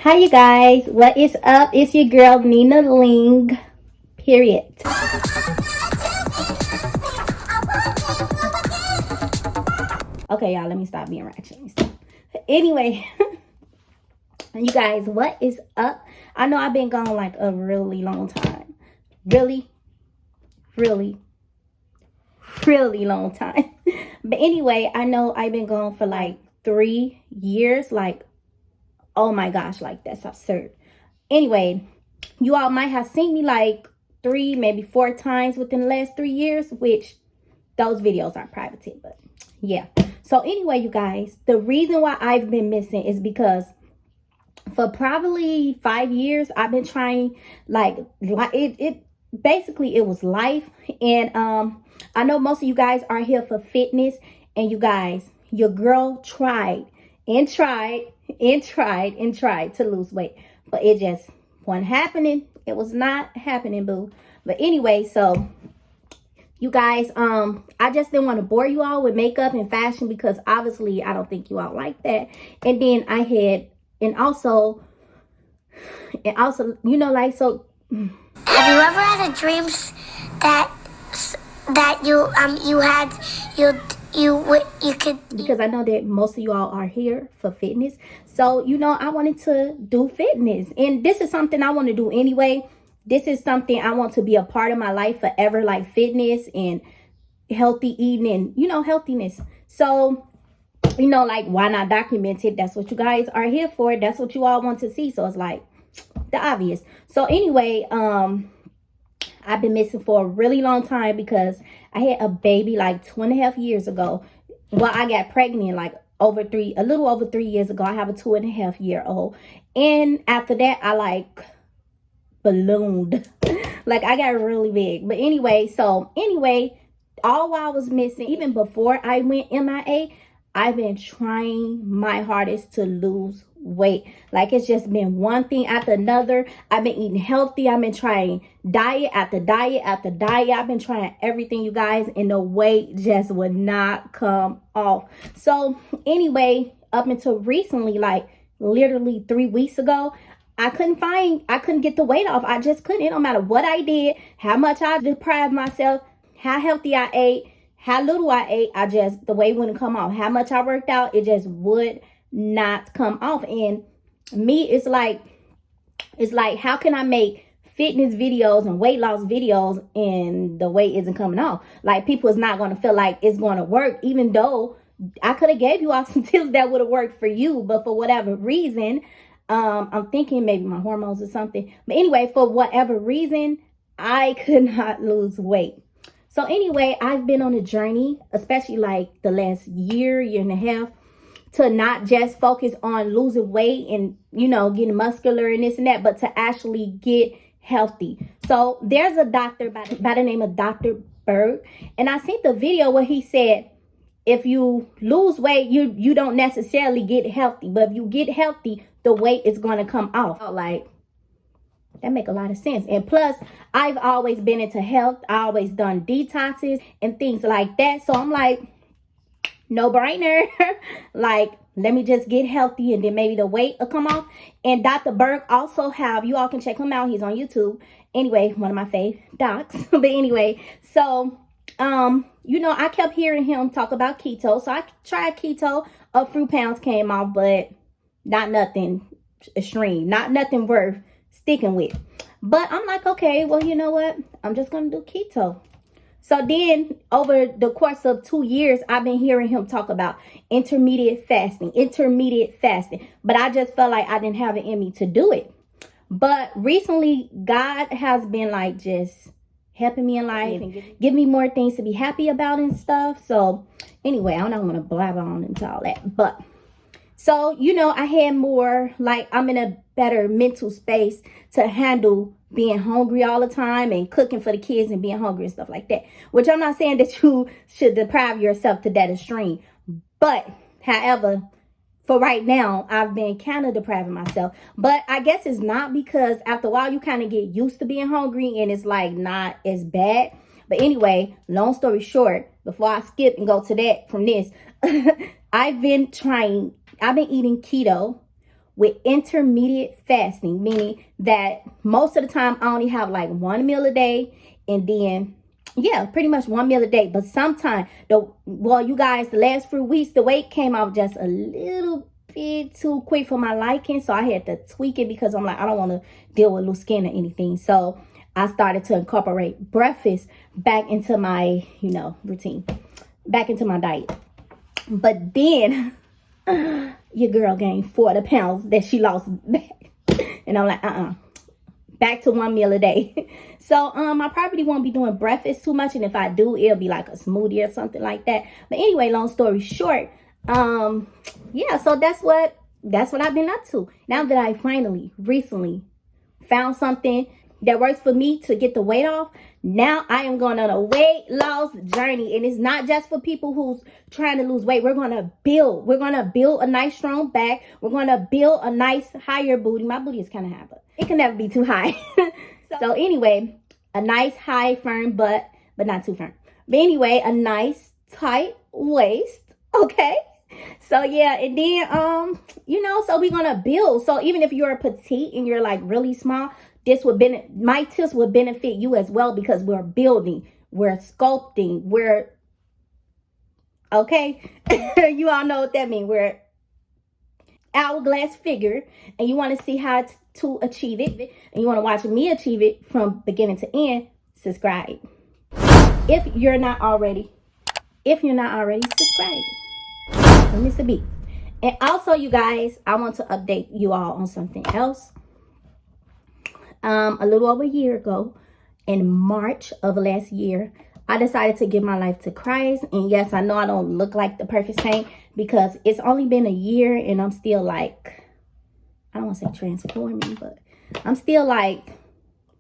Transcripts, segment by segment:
Hi you guys, what is up? It's your girl Nina Ling, period. Okay y'all, let me stop being ratchet. Anyway, you guys, what is up? I know I've been gone like a really long time. Really long time. But anyway, I know I've been gone for like 3 years. Like, oh my gosh, like that's absurd. Anyway, you all might have seen me like 3, maybe 4 times within the last 3 years, which those videos are private, but yeah. So anyway, you guys, the reason why I've been missing is because for probably 5 years I've been trying like it basically it was life. And I know most of you guys are here for fitness, and you guys, your girl tried to lose weight, but it just wasn't happening. It was not happening, boo. But anyway, so you guys, I just didn't want to bore you all with makeup and fashion, because obviously I don't think you all like that. And then I had, and also, you know, like, so. Have you ever had a dreams that you could? Because I know that most of you all are here for fitness, so you know I wanted to do fitness, and this is something I want to do anyway. This is something I want to be a part of my life forever, like fitness and healthy eating and, you know, healthiness. So, you know, like, why not document it? That's what you guys are here for. That's what you all want to see. So it's like the obvious. So anyway, I've been missing for a really long time because I had a baby like 2.5 years ago. Well, I got pregnant like a little over 3 years ago. I have a 2.5-year-old. And after that, I like ballooned. Like, I got really big. But anyway, all while I was missing, even before I went MIA, I've been trying my hardest to lose weight. Like, it's just been one thing after another. I've been eating healthy. I've been trying diet after diet after diet. I've been trying everything, you guys, and the weight just would not come off. So anyway, up until recently, like literally 3 weeks ago, I couldn't get the weight off. I just couldn't. No matter what I did, how much I deprived myself, how healthy I ate, how little I ate, the weight wouldn't come off. How much I worked out, it just would not come off. And me, it's like, how can I make fitness videos and weight loss videos and the weight isn't coming off? Like, people is not going to feel like it's going to work, even though I could have gave you all some tips that would have worked for you. But for whatever reason, I'm thinking maybe my hormones or something. But anyway, for whatever reason, I could not lose weight. So anyway, I've been on a journey, especially like the last year and a half, to not just focus on losing weight and, you know, getting muscular and this and that, but to actually get healthy. So there's a doctor by the name of Dr. Berg, and I seen the video where he said, if you lose weight, you don't necessarily get healthy, but if you get healthy, the weight is going to come off. Like, that make a lot of sense. And plus, I've always been into health. I always done detoxes and things like that. So I'm like, no brainer. Like, let me just get healthy and then maybe the weight will come off. And Dr. Berg also you all can check him out. He's on YouTube. Anyway, one of my fave docs. But anyway, so you know, I kept hearing him talk about keto. So I tried keto. A few pounds came off, but not nothing extreme. Not nothing worth sticking with. But I'm like, okay, well, you know what? I'm just going to do keto. So then over the course of 2 years, I've been hearing him talk about intermediate fasting. But I just felt like I didn't have it in me to do it. But recently, God has been like just helping me in life and give me more things to be happy about and stuff. So anyway, I don't want to blabber on into all that. But so, you know, I had more, like, I'm in a better mental space to handle being hungry all the time and cooking for the kids and being hungry and stuff like that. Which I'm not saying that you should deprive yourself to that extreme. But, however, for right now, I've been kind of depriving myself. But I guess it's not, because after a while, you kind of get used to being hungry and it's like not as bad. But anyway, long story short, before I skip and go to that from this, I've been eating keto with intermediate fasting, meaning that most of the time I only have like one meal a day, and then yeah, pretty much one meal a day. But sometimes you guys, the last few weeks the weight came off just a little bit too quick for my liking, so I had to tweak it because I'm like, I don't want to deal with loose skin or anything. So I started to incorporate breakfast back into my routine, back into my diet. But then your girl gained 40 pounds that she lost back, and I'm like, back to one meal a day. So I probably won't be doing breakfast too much, and if I do, it'll be like a smoothie or something like that. But anyway, long story short, yeah, so that's what I've been up to. Now that I recently found something that works for me to get the weight off, now I am going on a weight loss journey. And it's not just for people who's trying to lose weight. We're going to build a nice strong back. We're going to build a nice higher booty. My booty is kind of high, but it can never be too high. So anyway, a nice high firm butt, but not too firm. But anyway, a nice tight waist. Okay. So yeah, and then so we're gonna build. So even if you're petite and you're like really small, my tips would benefit you as well, because we're building, we're sculpting, we're okay. You all know what that means. We're hourglass figure, and you want to see how to achieve it, and you want to watch me achieve it from beginning to end. Subscribe if you're not already subscribed. Let me see. And also, you guys, I want to update you all on something else. A little over a year ago, in March of last year, I decided to give my life to Christ. And yes, I know I don't look like the perfect saint, because it's only been a year and I'm still like, I don't want to say transforming, but I'm still like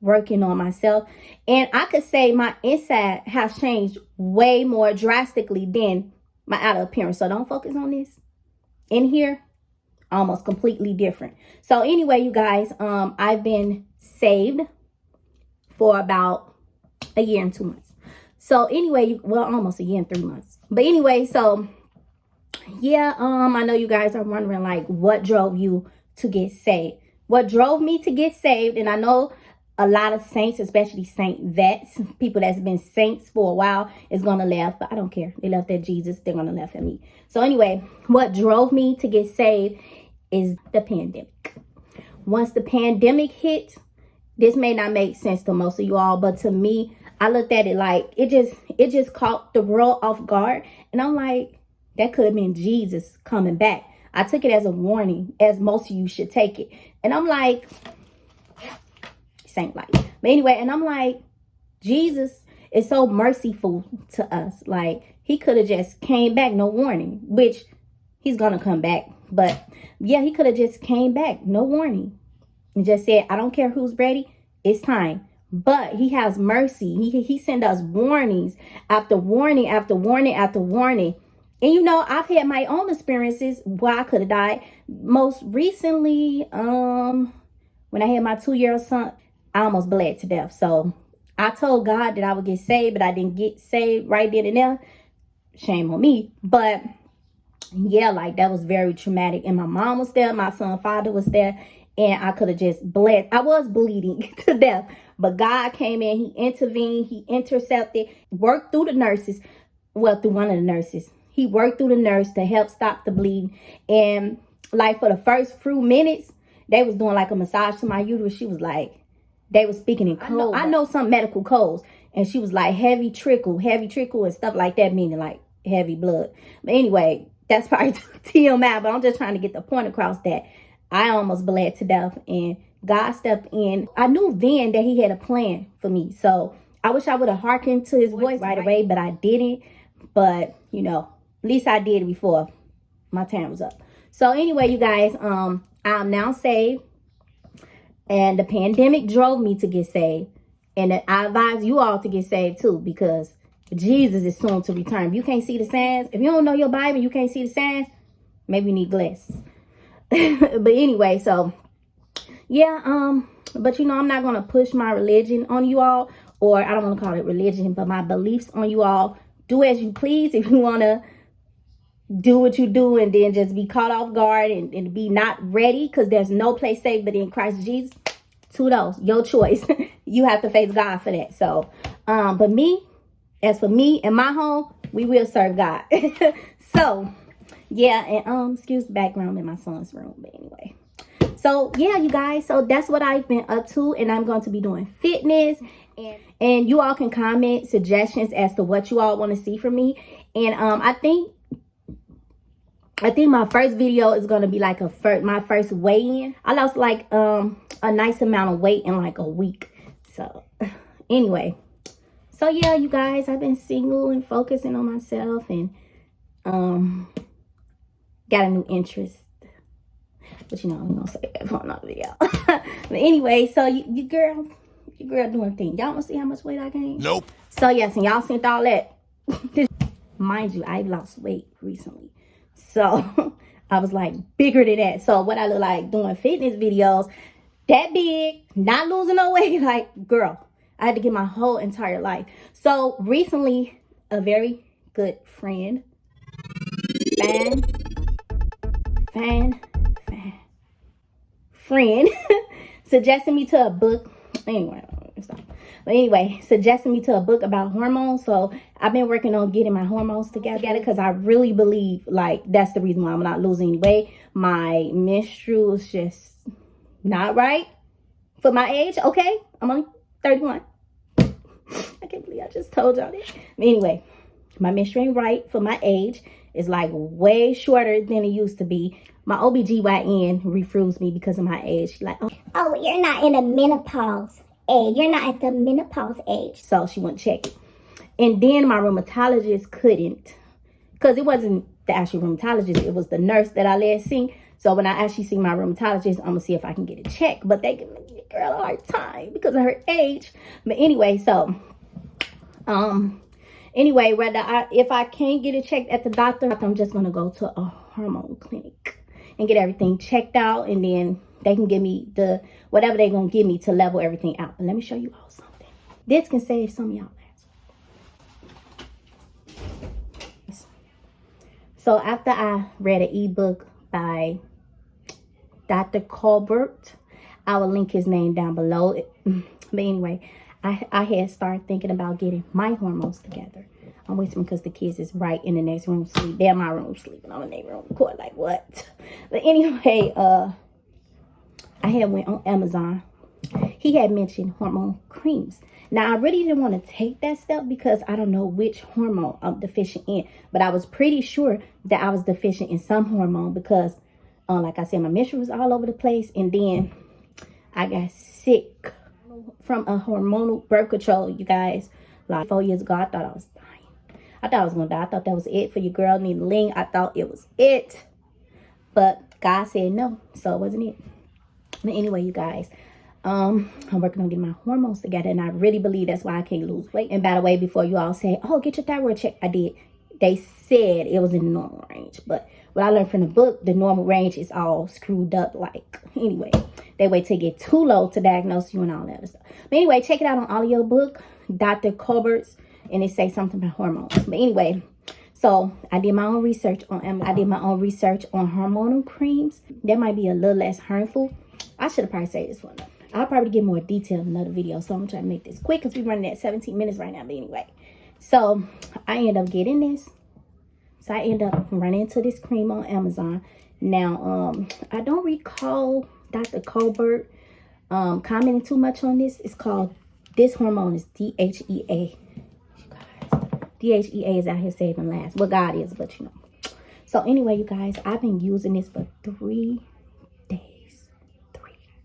working on myself. And I could say my inside has changed way more drastically than my outer appearance. So don't focus on this. In here, almost completely different. So anyway, you guys, I've been saved for about a year and 2 months. So anyway, almost a year and 3 months. But anyway, so yeah, I know you guys are wondering like, what drove you to get saved? What drove me to get saved? And I know a lot of saints, especially saint vets, people that's been saints for a while, is gonna laugh, but I don't care. They laughed at Jesus, they're gonna laugh at me. So anyway, what drove me to get saved is the pandemic. Once the pandemic hit, this may not make sense to most of you all, but to me, I looked at it like it just caught the world off guard. And I'm like, that could have been Jesus coming back. I took it as a warning, as most of you should take it. And I'm like, saint like. But anyway, and I'm like, Jesus is so merciful to us. Like, he could have just came back, no warning, which he's gonna come back. But yeah, he could have just came back, no warning, and just said, I don't care who's ready, it's time. But he has mercy. He sent us warnings after warning after warning after warning. And I've had my own experiences where I could have died. Most recently, when I had my 2-year-old son, I almost bled to death. So I told God that I would get saved, but I didn't get saved right then and there. Shame on me. But yeah, like, that was very traumatic. And my mom was there, my son's father was there, and I could have just bled. I was bleeding to death, but God came in, he intervened, he intercepted, worked through the nurses, through one of the nurses. He worked through the nurse to help stop the bleeding. And like, for the first few minutes, they was doing like a massage to my uterus. She was like, they was speaking in code. I know some medical codes. And she was like, heavy trickle and stuff like that, meaning like heavy blood. But anyway, that's probably TMI, but I'm just trying to get the point across that I almost bled to death, and God stepped in. I knew then that he had a plan for me. So I wish I would have hearkened to his voice right away, but I didn't. But, at least I did before my time was up. So anyway, you guys, I'm now saved, and the pandemic drove me to get saved. And I advise you all to get saved too, because Jesus is soon to return. If you can't see the signs, if you don't know your Bible, you can't see the signs, maybe you need glasses. But anyway, so yeah, but I'm not gonna push my religion on you all, or I don't want to call it religion, but my beliefs on you all. Do as you please. If you want to do what you do and then just be caught off guard and be not ready, because there's no place safe but in Christ Jesus. To those, your choice. You have to face God for that. So, but me, as for me and my home, we will serve God. So, yeah, and excuse the background in my son's room, but anyway. So, yeah, you guys, so that's what I've been up to, and I'm going to be doing fitness, and you all can comment suggestions as to what you all want to see from me. And I think my first video is going to be like my first weigh-in. I lost like a nice amount of weight in like a week. So anyway, so yeah, you guys, I've been single and focusing on myself, and got a new interest. But you know, I'm gonna say that for another video. But anyway, so your girl doing thing. Y'all wanna see how much weight I gained? Nope. So yes, and y'all seen all that. Mind you, I lost weight recently. So I was like bigger than that. So what I look like doing fitness videos that big, not losing no weight, like girl, I had to get my whole entire life. So recently, a very good friend, friend suggested me to a book. Anyway, stop. But anyway, suggested me to a book about hormones. So I've been working on getting my hormones together, because I really believe like that's the reason why I'm not losing any weight. My menstrual is just not right for my age. Okay, I'm only 31. I can't believe I just told y'all that. But anyway, my menstrual ain't right for my age. It's like way shorter than it used to be. My OBGYN refused me because of my age. Like, Oh, you're not in a menopause age. You're not at the menopause age. so she wouldn't check it. And then my rheumatologist couldn't, because it wasn't the actual rheumatologist, it was the nurse that I last seen. So when I actually see my rheumatologist, I'm gonna see if I can get it checked. But they give the girl a hard time because of her age. But anyway, so anyway, if I can't get it checked at the doctor, I'm just gonna go to a hormone clinic and get everything checked out, and then they can give me whatever they're gonna give me to level everything out. But let me show you all something. This can save some of y'all. So after I read an ebook by Dr. Colberts, I will link his name down below. But anyway, I had started thinking about getting my hormones together. I'm waiting because the kids is right in the next room sleep. They're in my room sleeping. I'm in their room recording. Like what? But anyway, I had went on Amazon. He had mentioned hormone creams. Now I really didn't want to take that step because I don't know which hormone I'm deficient in. But I was pretty sure that I was deficient in some hormone because, like I said, my menstrual was all over the place, and then I got sick from a hormonal birth control. You guys, like 4 years ago, I thought I was dying. I thought I was gonna die. I thought that was it for your girl needing Ling. I thought it was it. But God said no, so it wasn't it. But anyway, you guys, I'm working on getting my hormones together, and I really believe that's why I can't lose weight. And by the way, before you all say, oh, get your thyroid checked, I did. They said it was in the normal range. But what I learned from the book, the normal range is all screwed up. Like, anyway, they wait till it get too low to diagnose you and all that other stuff. But anyway, check it out on audio book, Dr. Colberts, and it says something about hormones. But anyway, so I did my own research on Amazon. I did my own research on hormonal creams. That might be a little less harmful. I should have probably said this one. I'll probably get more detail in another video. So I'm trying to make this quick because we're running at 17 minutes right now. But anyway, so I end up getting this. So I end up running into this cream on Amazon. Now, I don't recall Dr. Colbert commenting too much on this. It's called, this hormone is DHEA. DHEA is out here saving lives. Well, God is, but you know. So anyway, you guys, I've been using this for 3 days.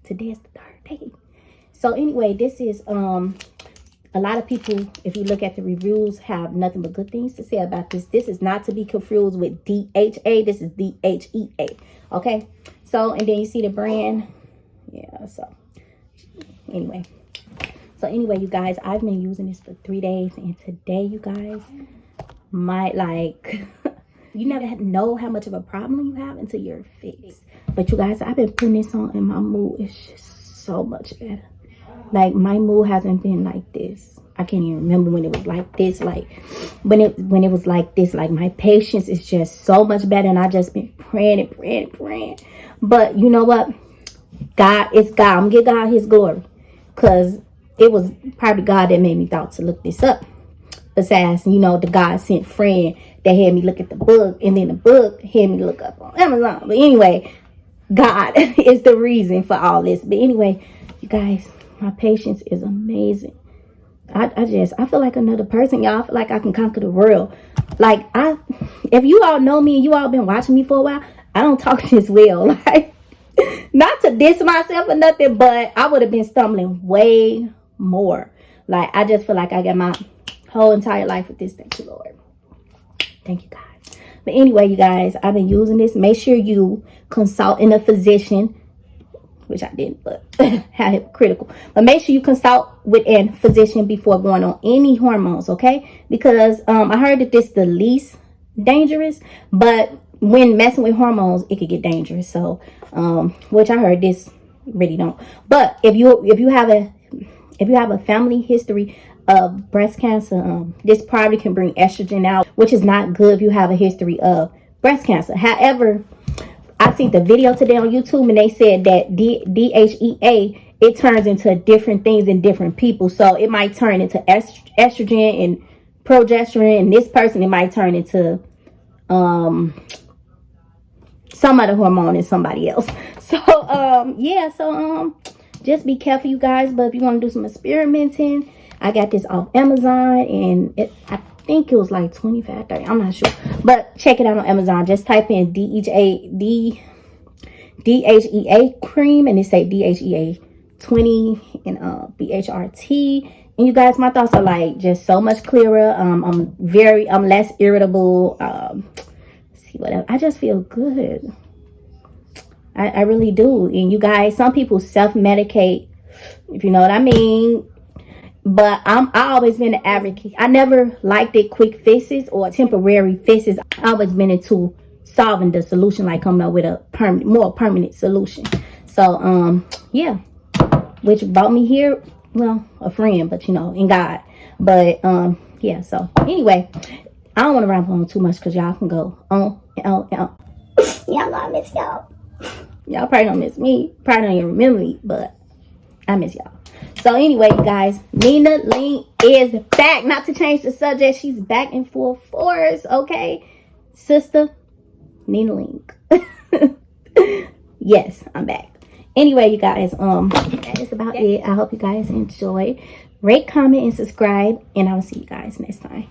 Today is the 3rd day. So anyway, this is a lot of people, if you look at the reviews, have nothing but good things to say about this. This is not to be confused with DHA. This is DHEA. Okay. So, and then you see the brand. Yeah. So anyway. So anyway, you guys, I've been using this for 3 days, and today, you guys, might like, you never know how much of a problem you have until you're fixed. But you guys, I've been putting this on, and my mood is just so much better. Like, my mood hasn't been like this. I can't even remember when it was like this. Like, when it was like this, like, my patience is just so much better. And I just been praying and praying and praying. But you know what? God, it's God. I'm gonna give God his glory. Because it was probably God that made me thought to look this up. Besides, you know, the God sent friend that had me look at the book. And then the book had me look up on Amazon. But anyway, God is the reason for all this. But anyway, you guys, my patience is amazing. I feel like another person, y'all. I feel like I can conquer the world. Like, if you all know me and you all been watching me for a while, I don't talk this well. Like, not to diss myself or nothing, but I would have been stumbling way more. Like, I just feel like I got my whole entire life with this. Thank you, Lord. Thank you, God. But anyway, you guys, I've been using this. Make sure you consult a physician, which I didn't, but had critical. But make sure you consult with a physician before going on any hormones, okay? Because I heard that this is the least dangerous, but when messing with hormones, it could get dangerous. So, which I heard this really don't. But if you have a family history of breast cancer, this probably can bring estrogen out, which is not good if you have a history of breast cancer. However, I seen the video today on YouTube and they said that DHEA, it turns into different things in different people. So it might turn into estrogen and progesterone, and this person, it might turn into some other hormone in somebody else. So yeah, so just be careful, you guys. But if you want to do some experimenting, I got this off Amazon, and I think it was like 25, 30, I'm not sure, but check it out on Amazon. Just type in DHEA cream, and it say DHEA 20 and BHRT. And you guys, my thoughts are like just so much clearer. I'm less irritable. See what else? I just feel good. I really do. And you guys, some people self-medicate, if you know what I mean. But I always been an advocate. I never liked it quick fixes or temporary fixes. I always been into solving the solution, like coming up with a more permanent solution. So yeah, which brought me here. Well, a friend, but you know, in God. But yeah. So anyway, I don't want to ramble on too much because y'all can go on and on and on. Y'all know I miss y'all. Y'all probably don't miss me. Probably don't even remember me, but I miss y'all. So anyway, you guys, Nina Link is back. Not to change the subject, she's back in full force, okay? Sister, Nina Link. Yes, I'm back. Anyway, you guys, that is about it. I hope you guys enjoy. Rate, comment, and subscribe, and I will see you guys next time.